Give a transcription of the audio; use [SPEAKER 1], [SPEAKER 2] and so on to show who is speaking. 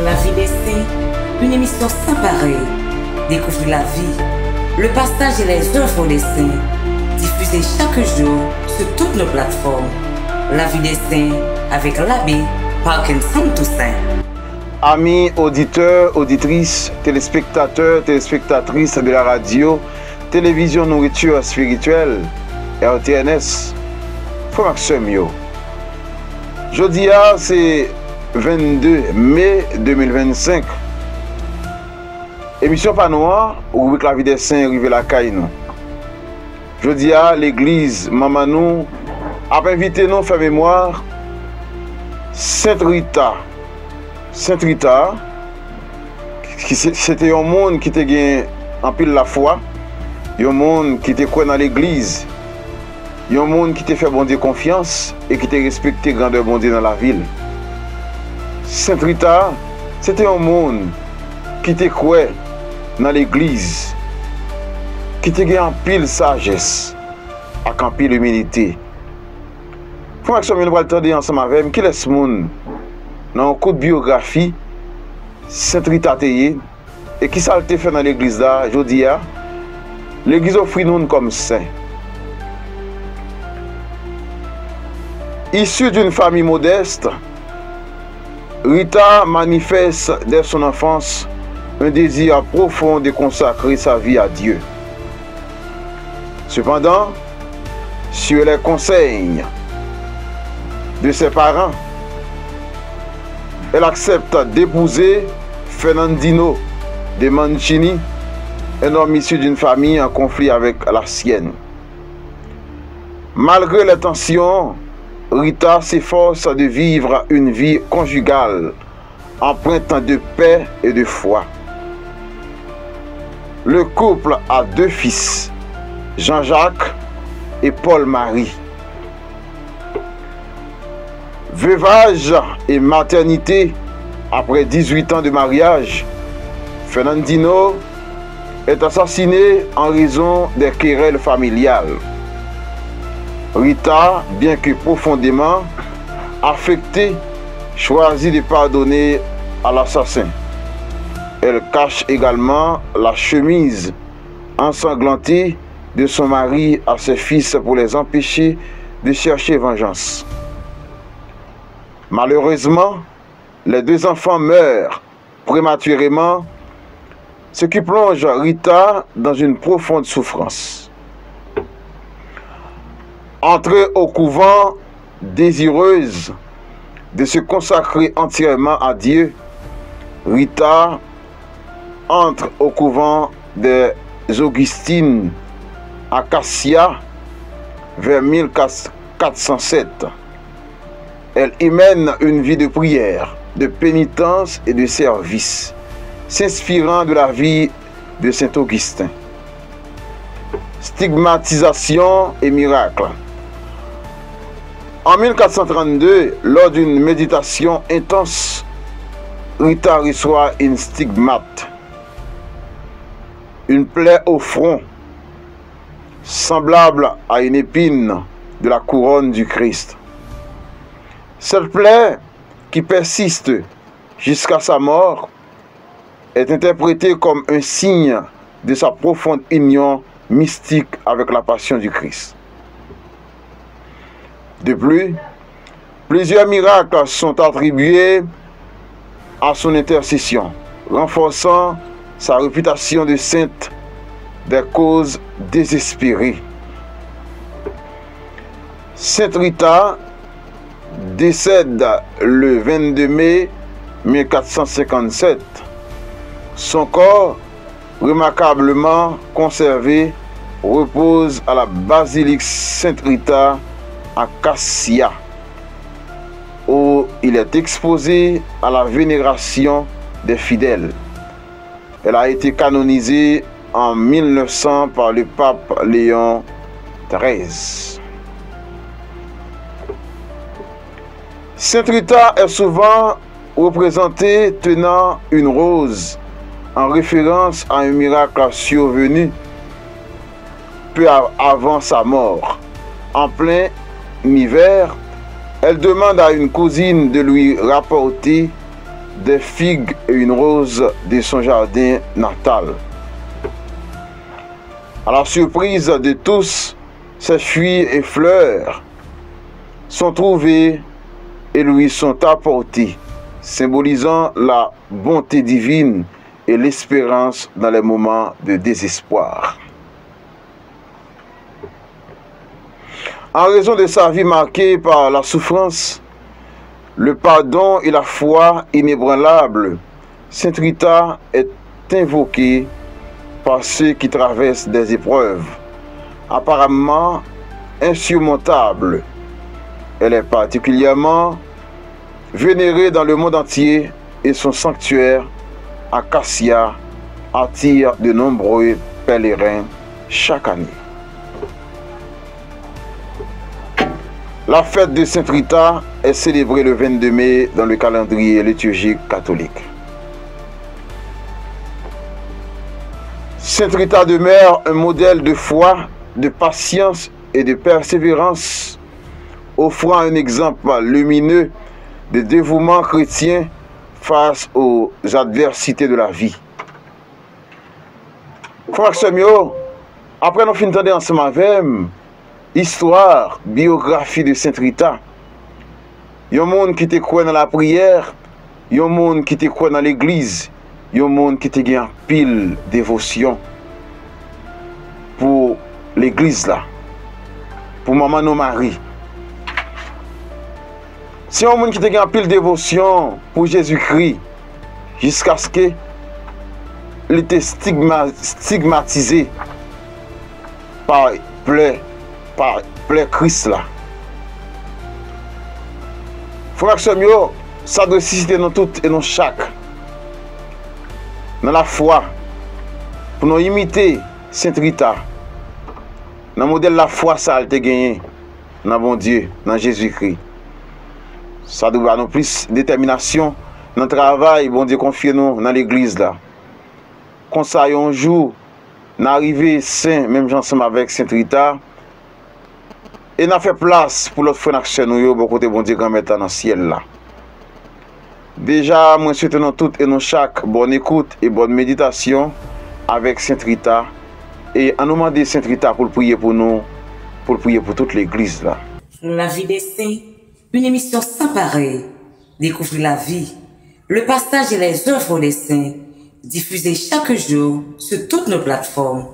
[SPEAKER 1] La vie des saints, une émission sans pareil. Découvrir la vie, le passage et les œuvres des saints, diffusée chaque jour sur toutes nos plateformes. La vie des saints avec l'abbé Parkinson Toussaint.
[SPEAKER 2] Amis auditeurs, auditrices, téléspectateurs, téléspectatrices de la radio, télévision nourriture spirituelle, RTNS, frère Maxime yo. Jeudi, c'est 22 mai 2025. Émission Panois, rubrique La vie des saints, arrive la caille nous. Jeudi, l'église Mamanou a invité nous à faire mémoire Sainte Rita. Sainte Rita, c'était un monde qui était gagné en pile la foi, un monde qui était quoi dans l'église, un monde qui était fait bon Dieu confiance et qui était respecté grandeur bon Dieu dans la ville. Sainte Rita, c'était un monde qui était quoi dans l'église, qui était gagné en pile sagesse, avec en pile humilité. Faut que nous allons ensemble avec qui est ce monde dans un coup de biographie, Sainte Rita Teye, et qui ça a été fait dans l'église là, je dis, l'église offre nous comme saint. Issue d'une famille modeste, Rita manifeste dès son enfance un désir profond de consacrer sa vie à Dieu. Cependant, sur les conseils de ses parents, elle accepte d'épouser Fernandino de Mancini, un homme issu d'une famille en conflit avec la sienne. Malgré les tensions, Rita s'efforce de vivre une vie conjugale, empreinte de paix et de foi. Le couple a 2 fils, Jean-Jacques et Paul-Marie. Veuvage et maternité, après 18 ans de mariage, Fernandino est assassiné en raison des querelles familiales. Rita, bien que profondément affectée, choisit de pardonner à l'assassin. Elle cache également la chemise ensanglantée de son mari à ses fils pour les empêcher de chercher vengeance. Malheureusement, les 2 enfants meurent prématurément, ce qui plonge Rita dans une profonde souffrance. Entrée au couvent, désireuse de se consacrer entièrement à Dieu, Rita entre au couvent des Augustines à Cassia vers 1407. Elle y mène une vie de prière, de pénitence et de service, s'inspirant de la vie de saint Augustin. Stigmatisation et miracle. En 1432, lors d'une méditation intense, Rita reçoit une stigmate, une plaie au front, semblable à une épine de la couronne du Christ. Cette plaie, qui persiste jusqu'à sa mort, est interprétée comme un signe de sa profonde union mystique avec la passion du Christ. De plus, plusieurs miracles sont attribués à son intercession, renforçant sa réputation de sainte des causes désespérées. Sainte Rita décède le 22 mai 1457. Son corps, remarquablement conservé, repose à la basilique Sainte Rita à Cassia, où il est exposé à la vénération des fidèles. Elle a été canonisée en 1900 par le pape Léon XIII. Sainte Rita est souvent représentée tenant une rose en référence à un miracle survenu peu avant sa mort. En plein hiver, elle demande à une cousine de lui rapporter des figues et une rose de son jardin natal. À la surprise de tous, ces fruits et fleurs sont trouvés et lui sont apportés, symbolisant la bonté divine et l'espérance dans les moments de désespoir. En raison de sa vie marquée par la souffrance, le pardon et la foi inébranlable, Sainte Rita est invoquée par ceux qui traversent des épreuves apparemment insurmontables. Elle est particulièrement vénérée dans le monde entier et son sanctuaire à Cassia attire de nombreux pèlerins chaque année. La fête de Sainte Rita est célébrée le 22 mai dans le calendrier liturgique catholique. Sainte Rita demeure un modèle de foi, de patience et de persévérance, offrant un exemple lumineux de dévouement chrétien face aux adversités de la vie. Frère Semio, après nous finissons ensemble avec histoire, biographie de Sainte Rita. Il y a un monde qui te croit dans la prière, il y a un monde qui te croit dans l'église, il y a un monde qui te gagne pile dévotion pour l'église là, pour maman nos maris. Si un monde qui te gagne pile dévotion pour Jésus-Christ, jusqu'à ce que il était stigmatisé par Christ là. Frère Semio, ça doit susciter nous toutes et nous chaque dans la foi pour nous imiter Sainte Rita. Dans le modèle de la foi, ça a été gagné dans bon Dieu, dans Jésus-Christ. Ça doit avoir plus de détermination dans le travail, bon Dieu confie nous dans l'église là. Comme ça, un jour, nous arrivons saint, même ensemble avec Sainte Rita, et nous fait place pour l'autre frère action nous, pour côté bon Dieu grand mettre dans le ciel là. Déjà, moi souhaite nous toutes et nous chaque bonne écoute et bonne méditation avec Sainte Rita. Et en nous demandant Sainte Rita pour prier pour nous, pour prier pour toute l'église là.
[SPEAKER 1] La vie des saints, une émission sans pareil. Découvrir la vie, le partage et les œuvres des saints, diffusés chaque jour sur toutes nos plateformes.